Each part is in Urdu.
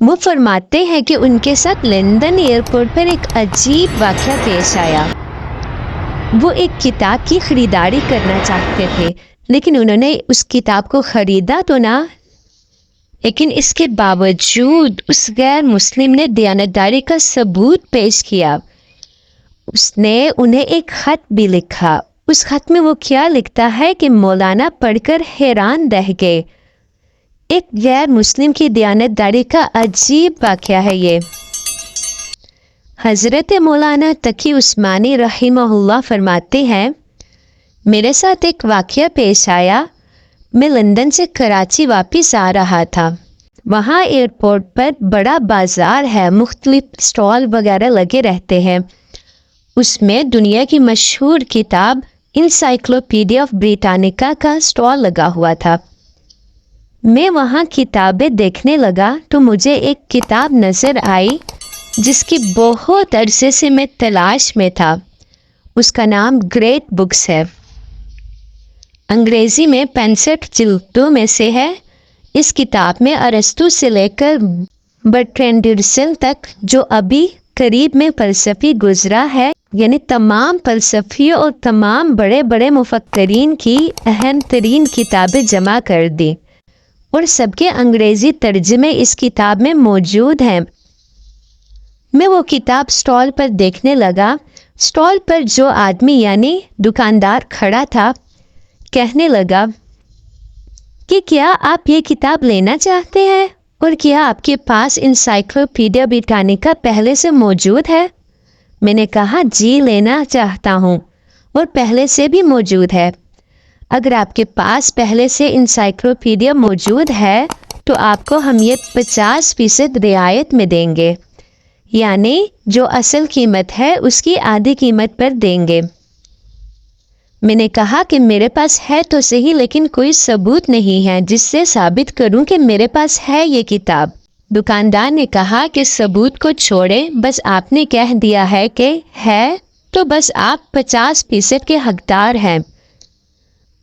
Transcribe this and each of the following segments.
وہ فرماتے ہیں کہ ان کے ساتھ لندن ایئرپورٹ پر ایک عجیب واقعہ پیش آیا۔ وہ ایک کتاب کی خریداری کرنا چاہتے تھے، لیکن انہوں نے اس کتاب کو خریدا تو نہ، لیکن اس کے باوجود اس غیر مسلم نے دیانتداری کا ثبوت پیش کیا۔ اس نے انہیں ایک خط بھی لکھا۔ اس خط میں وہ کیا لکھتا ہے کہ مولانا پڑھ کر حیران رہ گئے۔ ایک غیر مسلم کی دیانتداری کا عجیب واقعہ ہے یہ۔ حضرت مولانا تقی عثمانی رحمہ اللہ فرماتے ہیں، میرے ساتھ ایک واقعہ پیش آیا۔ میں لندن سے کراچی واپس آ رہا تھا۔ وہاں ایئرپورٹ پر بڑا بازار ہے، مختلف اسٹال وغیرہ لگے رہتے ہیں۔ اس میں دنیا کی مشہور کتاب انسائکلوپیڈیا آف بریٹانیکا کا اسٹال لگا ہوا تھا۔ میں وہاں کتابیں دیکھنے لگا تو مجھے ایک کتاب نظر آئی جس کی بہت عرصے سے میں تلاش میں تھا۔ اس کا نام گریٹ بکس ہے۔ انگریزی میں 65 جلدوں میں سے ہے۔ اس کتاب میں ارسطو سے لے کر برٹرینڈ رسل تک جو ابھی قریب میں فلسفی گزرا ہے، یعنی تمام فلسفیوں اور تمام بڑے بڑے مفکرین کی اہم ترین کتابیں جمع کر دی، اور سب کے انگریزی ترجمے اس کتاب میں موجود ہیں۔ میں وہ کتاب سٹال پر دیکھنے لگا۔ سٹال پر جو آدمی یعنی دکاندار کھڑا تھا کہنے لگا کہ کیا آپ یہ کتاب لینا چاہتے ہیں، اور کیا آپ کے پاس انسائکلوپیڈیا بریٹانیکا پہلے سے موجود ہے؟ میں نے کہا جی لینا چاہتا ہوں، اور پہلے سے بھی موجود ہے۔ اگر آپ کے پاس پہلے سے انسائکلوپیڈیا موجود ہے تو آپ کو ہم یہ 50% رعایت میں دیں گے، یعنی جو اصل قیمت ہے اس کی آدھی قیمت پر دیں گے۔ میں نے کہا کہ میرے پاس ہے تو صحیح، لیکن کوئی ثبوت نہیں ہے جس سے ثابت کروں کہ میرے پاس ہے یہ کتاب۔ دکاندار نے کہا کہ ثبوت کو چھوڑیں، بس آپ نے کہہ دیا ہے کہ ہے تو بس آپ 50% کے حقدار ہیں۔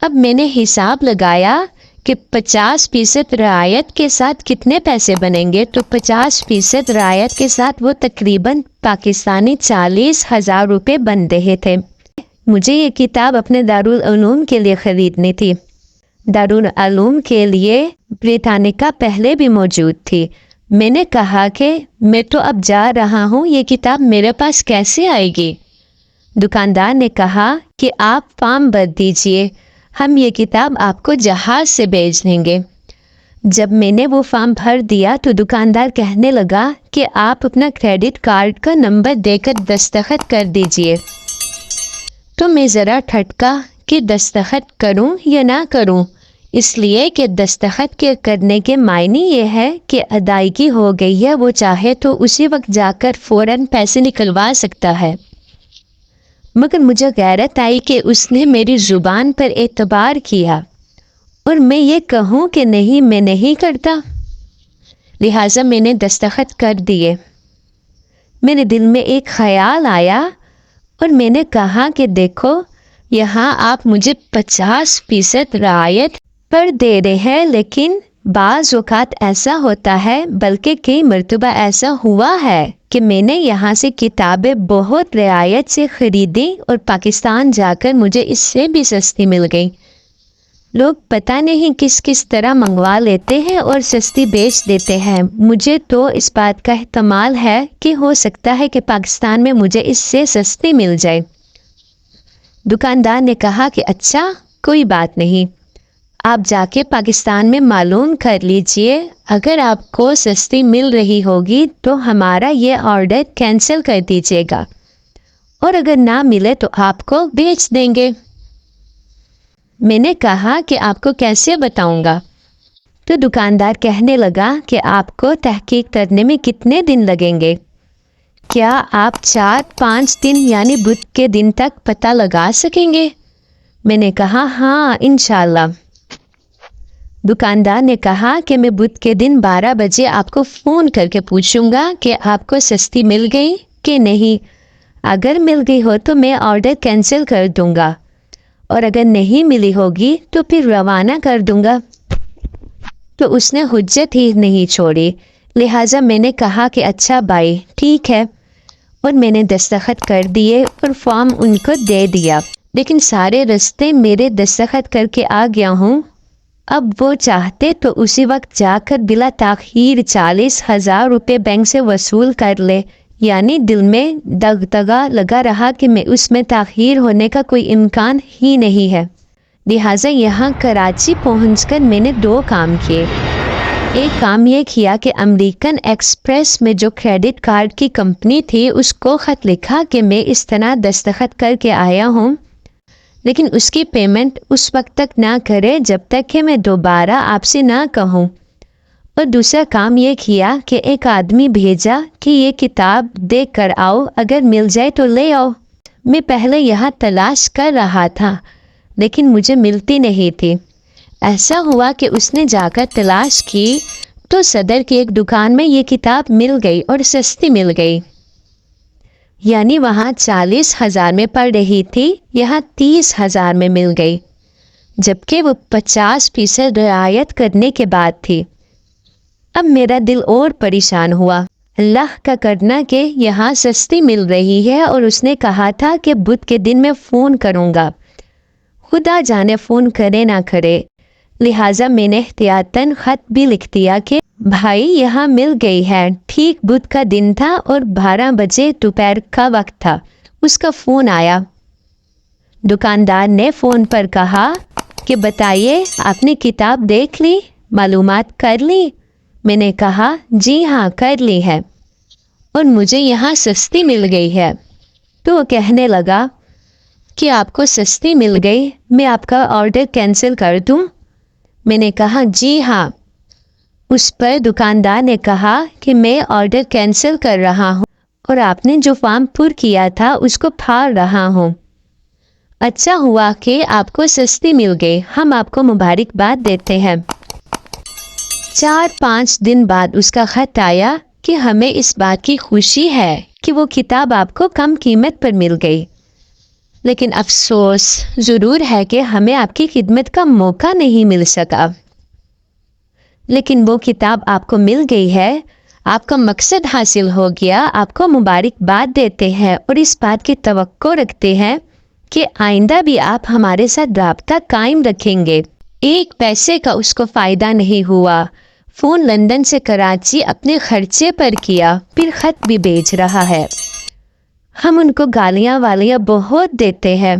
اب میں نے حساب لگایا کہ 50% رعایت کے ساتھ کتنے پیسے بنیں گے، تو 50% رعایت کے ساتھ وہ تقریباً پاکستانی 40,000 روپے بن رہے تھے۔ مجھے یہ کتاب اپنے دارالعلوم کے لیے خریدنی تھی۔ دارالعلوم کے لیے بریٹانیکا پہلے بھی موجود تھی۔ میں نے کہا کہ میں تو اب جا رہا ہوں، یہ کتاب میرے پاس کیسے آئے گی؟ دکاندار نے کہا کہ آپ فارم بھر دیجئے، ہم یہ کتاب آپ کو جہاز سے بھیج دیں گے۔ جب میں نے وہ فارم بھر دیا تو دکاندار کہنے لگا کہ آپ اپنا کریڈٹ کارڈ کا نمبر دے کر دستخط کر دیجئے۔ تو میں ذرا ٹھٹکا کہ دستخط کروں یا نہ کروں، اس لیے کہ دستخط کے کرنے کے معنی یہ ہے کہ ادائیگی ہو گئی ہے، وہ چاہے تو اسی وقت جا کر فوراً پیسے نکلوا سکتا ہے۔ مگر مجھے غیرت آئی کہ اس نے میری زبان پر اعتبار کیا، اور میں یہ کہوں کہ نہیں میں نہیں کرتا، لہٰذا میں نے دستخط کر دیے۔ میرے دل میں ایک خیال آیا اور میں نے کہا کہ دیکھو یہاں آپ مجھے 50% رعایت پر دے رہے ہیں، لیکن بعض اوقات ایسا ہوتا ہے، بلکہ کئی مرتبہ ایسا ہوا ہے کہ میں نے یہاں سے کتابیں بہت رعایت سے خریدی اور پاکستان جا کر مجھے اس سے بھی سستی مل گئی۔ لوگ پتہ نہیں کس طرح منگوا لیتے ہیں اور سستی بیچ دیتے ہیں۔ مجھے تو اس بات کا احتمال ہے کہ ہو سکتا ہے کہ پاکستان میں مجھے اس سے سستی مل جائے۔ دکاندار نے کہا کہ اچھا کوئی بات نہیں، آپ جا کے پاکستان میں معلوم کر لیجئے، اگر آپ کو سستی مل رہی ہوگی تو ہمارا یہ آرڈر کینسل کر دیجئے گا، اور اگر نہ ملے تو آپ کو بیچ دیں گے۔ میں نے کہا کہ آپ کو کیسے بتاؤں گا؟ تو دکاندار کہنے لگا کہ آپ کو تحقیق کرنے میں کتنے دن لگیں گے؟ کیا آپ 4-5 دن یعنی بدھ کے دن تک پتہ لگا سکیں گے؟ میں نے کہا ہاں انشاءاللہ۔ دکاندار نے کہا کہ میں بدھ کے دن 12 بجے آپ کو فون کر کے پوچھوں گا کہ آپ کو سستی مل گئی کہ نہیں۔ اگر مل گئی ہو تو میں آرڈر کینسل کر دوں گا، اور اگر نہیں ملی ہوگی تو پھر روانہ کر دوں گا۔ تو اس نے حجت ہی نہیں چھوڑی، لہٰذا میں نے کہا کہ اچھا بھائی ٹھیک ہے، اور میں نے دستخط کر دیے اور فارم ان کو دے دیا، لیکن سارے رستے میرے دستخط کر کے آ گیا ہوں۔ اب وہ چاہتے تو اسی وقت جا کر بلا تاخیر 40,000 روپے بینک سے وصول کر لے، یعنی دل میں دغدغہ لگا رہا کہ میں اس میں تاخیر ہونے کا کوئی امکان ہی نہیں ہے۔ لہٰذا یہاں کراچی پہنچ کر میں نے 2 کام کیے۔ ایک کام یہ کیا کہ امریکن ایکسپریس میں جو کریڈٹ کارڈ کی کمپنی تھی اس کو خط لکھا کہ میں اس طرح دستخط کر کے آیا ہوں، لیکن اس کی پیمنٹ اس وقت تک نہ کرے جب تک کہ میں دوبارہ آپ سے نہ کہوں۔ اور دوسرا کام یہ کیا کہ ایک آدمی بھیجا کہ یہ کتاب دیکھ کر آؤ، اگر مل جائے تو لے آؤ۔ میں پہلے یہاں تلاش کر رہا تھا لیکن مجھے ملتی نہیں تھی۔ ایسا ہوا کہ اس نے جا کر تلاش کی تو صدر کی ایک دکان میں یہ کتاب مل گئی اور سستی مل گئی، یعنی وہاں 40,000 میں پڑ رہی تھی، یہاں 30,000 میں مل گئی، جبکہ وہ 50% رعایت کرنے کے بعد تھی۔ اب میرا دل اور پریشان ہوا، اللہ کا کرنا کہ یہاں سستی مل رہی ہے، اور اس نے کہا تھا کہ بدھ کے دن میں فون کروں گا، خدا جانے فون کرے نہ کرے۔ لہٰذا میں نے احتیاطاً خط بھی لکھ دیا کہ بھائی یہاں مل گئی ہے۔ ٹھیک بدھ کا دن تھا اور 12 بجے دوپہر کا وقت تھا۔ اس کا فون آیا۔ دکاندار نے فون پر کہا کہ بتائیے آپ نے کتاب دیکھ لی، معلومات کر لی؟ میں نے کہا جی ہاں کر لی ہے، اور مجھے یہاں سستی مل گئی ہے۔ تو وہ کہنے لگا کہ آپ کو سستی مل گئی، میں آپ کا آرڈر کینسل کر دوں؟ میں نے کہا جی ہاں۔ اس پر دکاندار نے کہا کہ میں آرڈر کینسل کر رہا ہوں اور آپ نے جو فارم پر کیا تھا اس کو پھاڑ رہا ہوں۔ اچھا ہوا کہ آپ کو سستی مل گئی، ہم آپ کو مبارکباد دیتے ہیں۔ 4-5 دن بعد اس کا خط آیا کہ ہمیں اس بات کی خوشی ہے کہ وہ کتاب آپ کو کم قیمت پر مل گئی، لیکن افسوس ضرور ہے کہ ہمیں آپ کی خدمت کا موقع نہیں مل سکا، لیکن وہ کتاب آپ کو مل گئی ہے، آپ کا مقصد حاصل ہو گیا۔ آپ کو مبارکباد دیتے ہیں اور اس بات کی توقع رکھتے ہیں کہ آئندہ بھی آپ ہمارے ساتھ رابطہ قائم رکھیں گے۔ 1 پیسے کا اس کو فائدہ نہیں ہوا۔ فون لندن سے کراچی اپنے خرچے پر کیا، پھر خط بھی بھیج رہا ہے۔ ہم ان کو گالیاں والیاں بہت دیتے ہیں،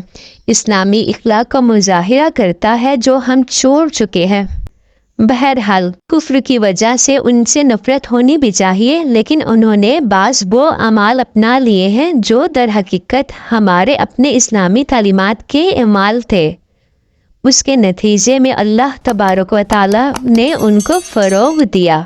اسلامی اخلاق کا مظاہرہ کرتا ہے جو ہم چھوڑ چکے ہیں۔ بہرحال کفر کی وجہ سے ان سے نفرت ہونی بھی چاہیے، لیکن انہوں نے بعض وہ اعمال اپنا لیے ہیں جو در حقیقت ہمارے اپنے اسلامی تعلیمات کے اعمال تھے۔ اس کے نتیجے میں اللہ تبارک و تعالی نے ان کو فروغ دیا۔